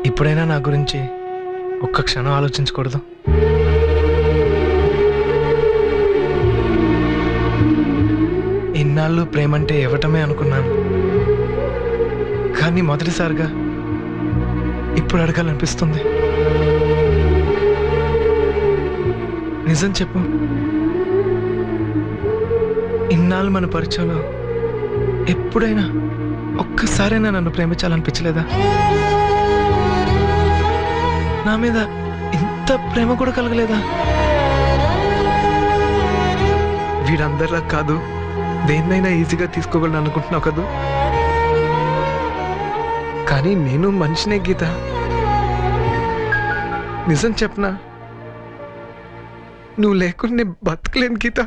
ఇప్పుడైనా నా గురించి ఒక్క క్షణం ఆలోచించకూడదు? ఇన్నాళ్ళు ప్రేమంటే ఇవ్వటమే అనుకున్నాను, కానీ మొదటిసారిగా ఇప్పుడు అడగాలనిపిస్తుంది. నిజం చెప్పు, ఇన్నాళ్ళు మన పరిచయంలో ఎప్పుడైనా ఒక్కసారైనా నన్ను ప్రేమించాలనిపించలేదా? నా మీద ఇంత ప్రేమ కూడా కలగలేదా? వీడందరిలా కాదు, దేన్నైనా ఈజీగా తీసుకోగలను అనుకుంటున్నావు కదూ, కానీ నేను మనిషినే గీత. నిజం చెప్పనా, నువ్వు లేకుండా నేను బతకలేను గీత.